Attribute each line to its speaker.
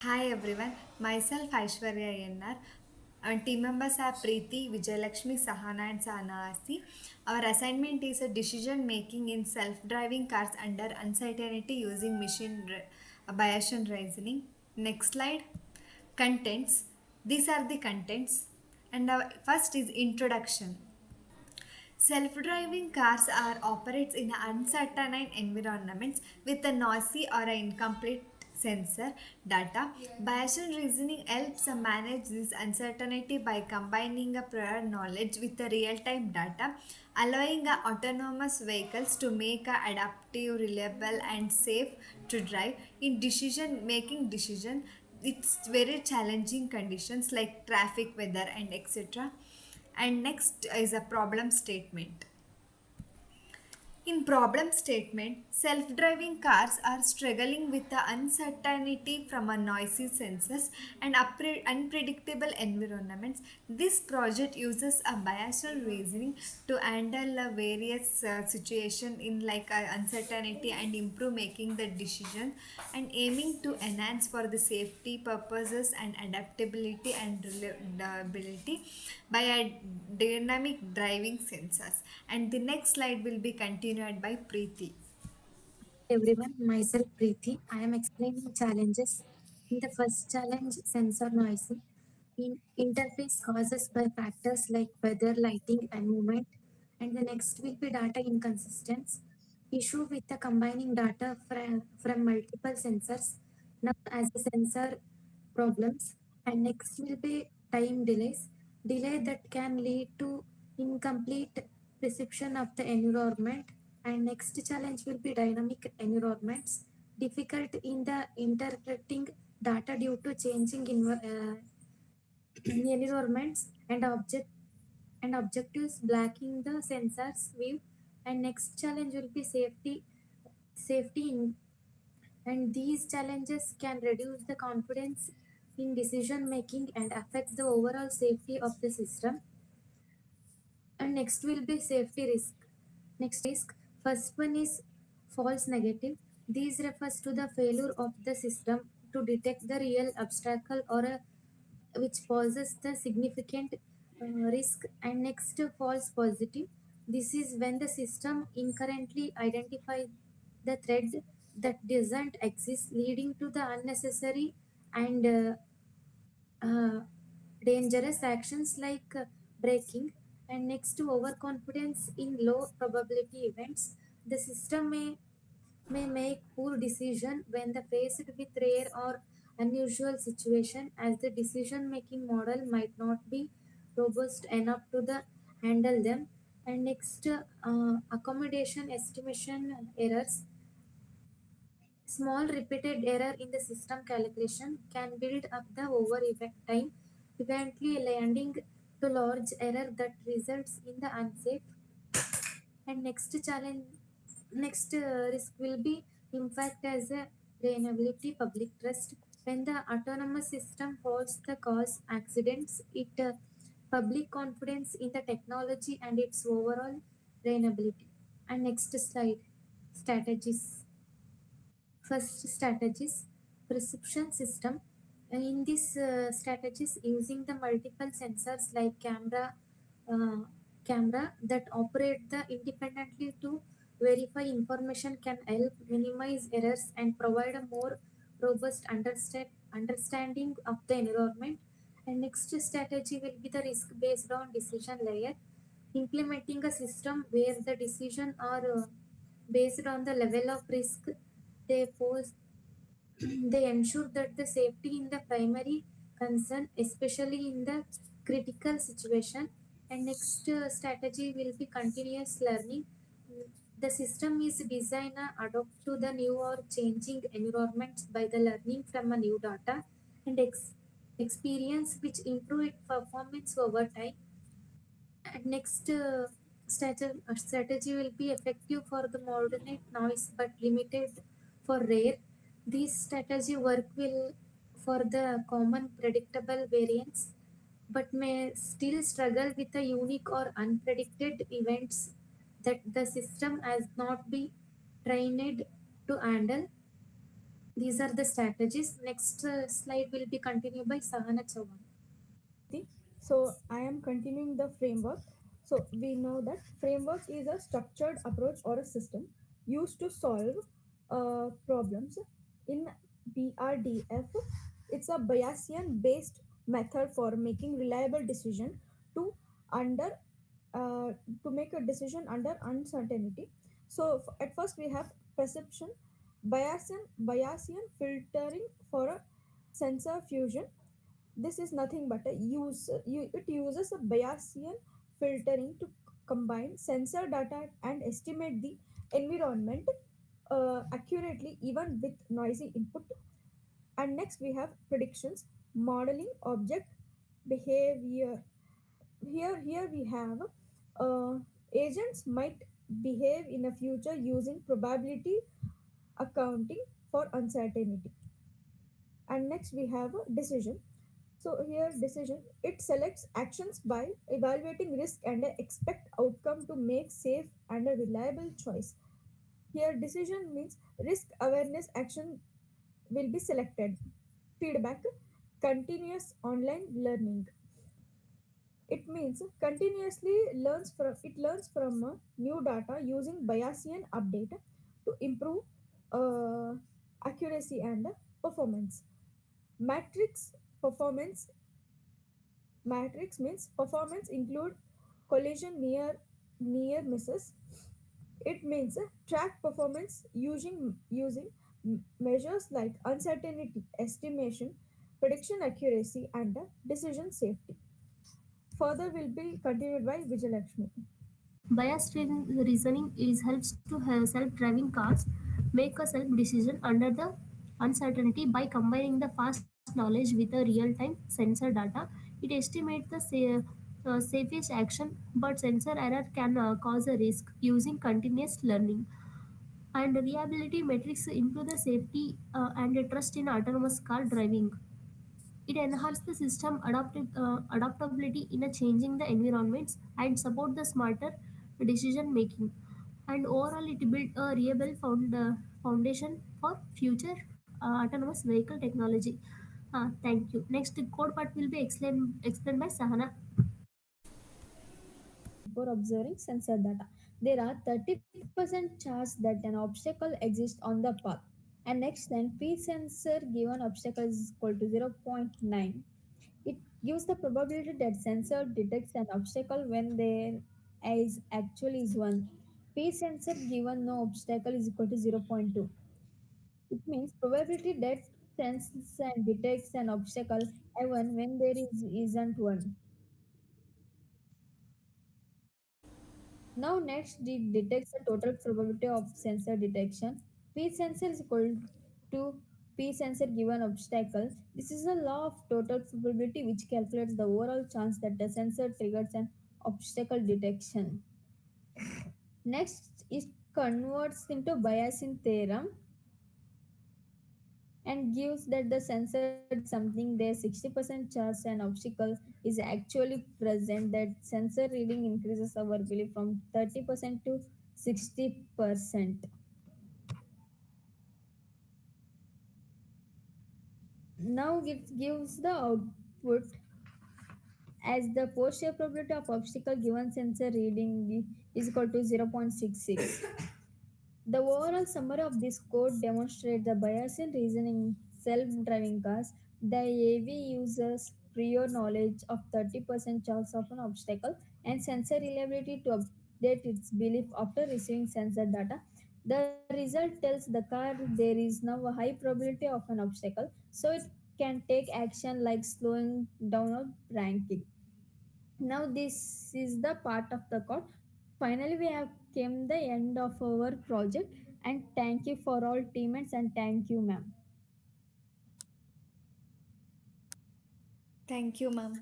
Speaker 1: Hi everyone, myself Aishwarya Yennar. Our team members are Preeti, Vijayalakshmi, Sahana and Sanasi. Our assignment is a decision making in self-driving cars under uncertainty using Bayesian reasoning. Next slide. Contents. These are the contents. And our first is introduction. Self-driving cars are operates in uncertain environments with a noisy or an incomplete sensor data. Bayesian reasoning helps manage this uncertainty by combining a prior knowledge with the real-time data, allowing autonomous vehicles to make a adaptive, reliable, and safe to drive in decision decision. It's very challenging conditions like traffic, weather, and etc. And next is a problem statement. In problem statement, self-driving cars are struggling with the uncertainty from a noisy sensors and unpredictable environments. This project uses a Bayesian reasoning to handle various situations in like uncertainty and improve making the decision and aiming to enhance for the safety purposes and adaptability and reliability by a dynamic driving sensors. And the next slide will be continued by Preeti.
Speaker 2: Everyone, myself Preeti. I am explaining challenges. In the first challenge, sensor noisy. In interface causes by factors like weather, lighting, and movement. And the next will be data inconsistence. Issue with the combining data from multiple sensors, now as a sensor problems. And next will be time delays. Delay that can lead to incomplete perception of the environment. And next challenge will be dynamic environments, difficult in the interpreting data due to changing environments and objectives blocking the sensors view. And next challenge will be safety in, and these challenges can reduce the confidence in decision making and affect the overall safety of the system. And next will be safety risk. Next risk, first one is false negative. These refers to the failure of the system to detect the real obstacle or a, which poses the significant risk. And next, false positive. This is when the system incorrectly identifies the threat that doesn't exist, leading to the unnecessary and uh, dangerous actions like braking. And next to overconfidence in low probability events, the system may make poor decision when the faced with rare or unusual situation, as the decision making model might not be robust enough to handle them. And next, accommodation estimation errors. Small repeated error in the system calculation can build up the over event time, eventually landing to large error that results in the unsafe. And next risk will be impact as a reliability public trust. When the autonomous system falls the cause accidents, it public confidence in the technology and its overall reliability. And next slide, strategies. First strategies, perception system. In this strategies, using the multiple sensors like uh, camera that operate the independently to verify information can help minimize errors and provide a more robust understanding of the environment. And next strategy will be the risk based on decision layer, implementing a system where the decision are based on the level of risk they pose. They ensure that the safety in the primary concern, especially in the critical situation. And next strategy will be continuous learning. The system is designed to adapt to the new or changing environments by the learning from a new data and experience, which improve its performance over time. And next strategy will be effective for the moderate noise but limited for rare. This strategy work will for the common predictable variants but may still struggle with the unique or unpredicted events that the system has not been trained to handle. These are the strategies. Next slide will be continued by Sahana Chauhan.
Speaker 3: Preeti. So I am continuing the framework. So we know that framework is a structured approach or a system used to solve problems. In BRDF, it's a Bayesian based method for making reliable decision to under uh, to make a decision under uncertainty. So at first we have perception, Bayesian filtering for a sensor fusion. This is nothing but it uses a Bayesian filtering to combine sensor data and estimate the environment accurately even with noisy input. And next we have predictions, modeling object behavior. Here we have uh, agents might behave in the future using probability accounting for uncertainty. And next we have a decision. So here decision, it selects actions by evaluating risk and expect outcome to make safe and a reliable choice. Here decision means risk awareness action will be selected. Feedback, continuous online learning. It means continuously learns from new data using Bayesian update to improve uh, accuracy and performance. Matrix performance Matrix means performance include collision near misses. It means track performance using measures like uncertainty estimation, prediction accuracy, and decision safety. Further will be continued by Vijayalakshmi.
Speaker 4: Reasoning is helps to have self-driving cars make a self-decision under the uncertainty by combining the fast knowledge with the real-time sensor data. It estimates the safest action, but sensor error can cause a risk using continuous learning. And reliability metrics improve the safety and trust in autonomous car driving. It enhances the system adaptability in a changing the environments and support the smarter decision making. And overall, it built a reliable foundation for future autonomous vehicle technology. Thank you. Next code part will be explained by Sahana.
Speaker 3: For observing sensor data. There are 30% chance that an obstacle exists on the path. And next then P sensor given obstacle is equal to zero point 0.9. It gives the probability that sensor detects an obstacle when there is actually is one. P sensor given no obstacle is equal to zero point 0.2. It means probability that senses and detects an obstacle even when there isn't one. Now next it detects the total probability of sensor detection. P sensor is equal to P sensor given obstacle. This is a law of total probability which calculates the overall chance that the sensor triggers an obstacle detection. Next it converts into Bayesian theorem and gives that the sensor detects something there 60% chance an obstacle is actually present, that sensor reading increases our belief from 30% to 60%. Now it gives the output as the posterior probability of obstacle given sensor reading is equal to 0.66. The overall summary of this code demonstrates the Bayesian reasoning self-driving cars. The AV uses prior knowledge of 30% chance of an obstacle and sensor reliability to update its belief after receiving sensor data. The result tells the car there is now a high probability of an obstacle, so it can take action like slowing down or braking. Now this is the part of the code. Finally we have came the end of our project, and thank you for all teammates and thank you ma'am.
Speaker 1: Thank you, ma'am.